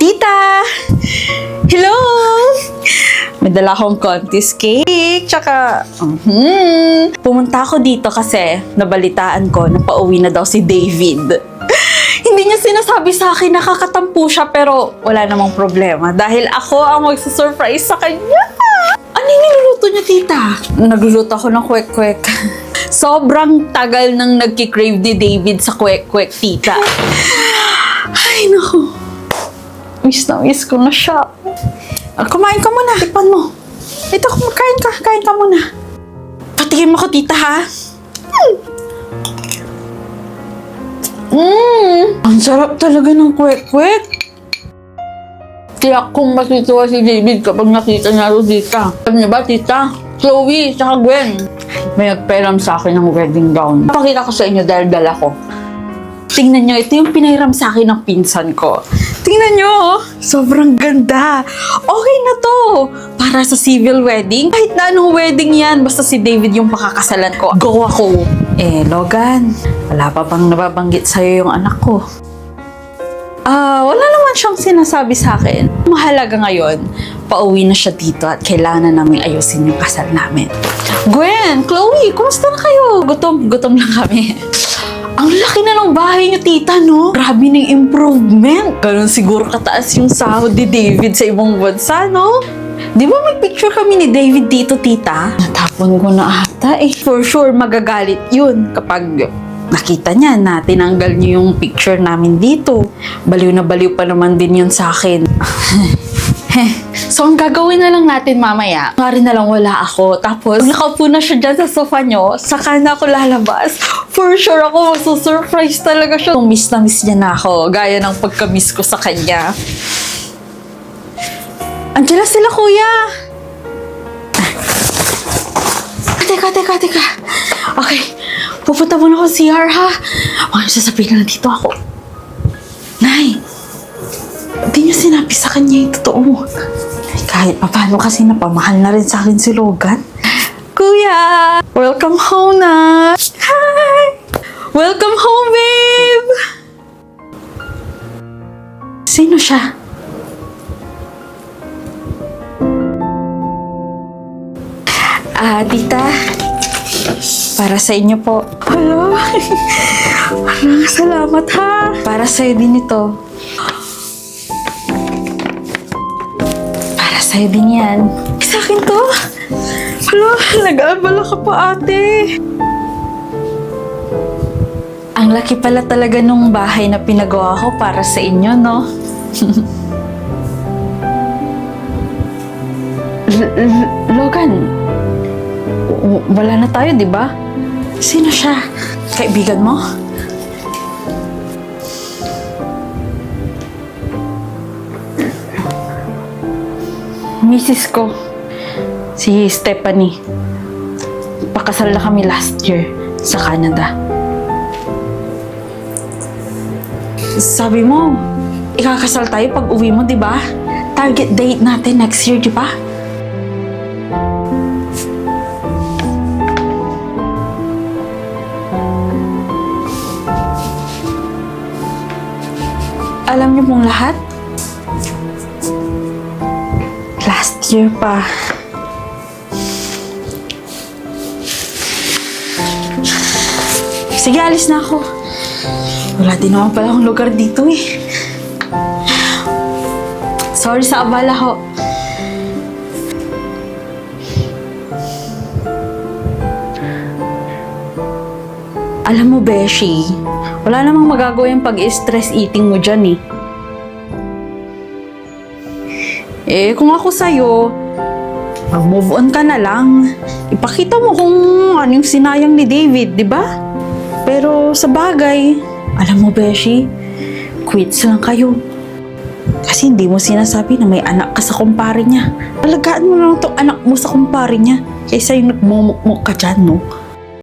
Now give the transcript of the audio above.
Tita! Hello! May dala akong contest cake, tsaka... Pumunta ako dito kasi nabalitaan ko na pauwi na daw si David. Hindi niya sinasabi sa akin, nakakatampo siya, pero wala namang problema dahil ako ang magsusurprise sa kanya. Ano yung niluluto niya, tita? Nagluluto ako ng kwek-kwek. Sobrang tagal nang nagkikrave ni David sa kwek-kwek, tita. Ay, naku. Miss na miss ko na siya. Kumain ka muna, tikpan mo. Ito, kain ka muna. Patikin mo ko, tita, ha? Ang sarap talaga ng kwek-kwek. Kaya kung matutuwa si David kapag nakita niya Rosita. Alam niya ba, tita? Chloe, saka Gwen. May nagpairam sa akin ng wedding gown. Pakita ko sa inyo dahil dala ko. Tingnan niyo, ito yung pinairam sa akin ng pinsan ko. Tingnan niyo, sobrang ganda. Okay na to. Para sa civil wedding. Kahit na anong wedding yan, basta si David yung pakakasalan ko. Go ako. Logan, wala pa bang nababanggit sa'yo yung anak ko? Wala naman siyang sinasabi sa akin. Mahalaga ngayon, pauwi na siya dito at kailangan na namin ayusin yung kasal namin. Gwen, Chloe, kumusta na kayo? Gutom lang kami. Ang laki na ng bahay niyo, tita, no? Grabe ng improvement. Ganun siguro kataas yung sahod ni David sa ibang bansa, no? Di ba may picture kami ni David dito, tita? Natapon ko na ata eh. For sure, magagalit yun kapag nakita niya na tinanggal niyo yung picture namin dito. Baliw na baliw pa naman din yun sa akin. So, ang gagawin na lang natin mamaya, nga rin na lang wala ako. Tapos, nakaupo na siya dyan sa sofa nyo, saka na ako lalabas. For sure ako, masusurprise talaga siya. Miss na miss niya na ako, gaya ng pagka-miss ko sa kanya. Andiyan sila, kuya! Teka. Okay, pupunta muna ako sa CR, ha? Huwag niyo sasabihin na nandito ako. Nay! Hindi niya sinabi sa kanya yung totoo. Kahit paano kasi napamahal na rin sa akin si Logan. Kuya! Welcome home na! Hi! Welcome home, babe! Sino siya? Tita. Para sa inyo po. Hello! Maraming salamat, ha! Para sa'yo din ito. Sa'yo din yan. Sa akin to? Hala, nag-aalala ka pa, ate. Ang laki pala talaga nung bahay na pinagawa ko para sa inyo, no? Logan, wala na tayo, di ba? Sino siya? Kaibigan mo? Misis ko, si Stephanie. Pakasal na kami last year sa Canada. Sabi mo, ikakasal tayo pag uwi mo, di ba? Target date natin next year, di ba? Alam niyo pong lahat? Last year pa. Sige, alis na ako. Wala din naman pala akong lugar dito eh. Sorry sa abala ho. Alam mo, Beshi, wala namang magagawa yung pag-stress eating mo dyan eh. Kung ako sa'yo, mag-move on ka na lang. Ipakita mo kung ano yung sinayang ni David, di ba? Pero sa bagay, alam mo, Beshi, quits lang kayo. Kasi hindi mo sinasabi na may anak ka sa kumpare niya. Alagaan mo lang itong anak mo sa kumpare niya kaysa yung nagmumukmuk ka dyan, no?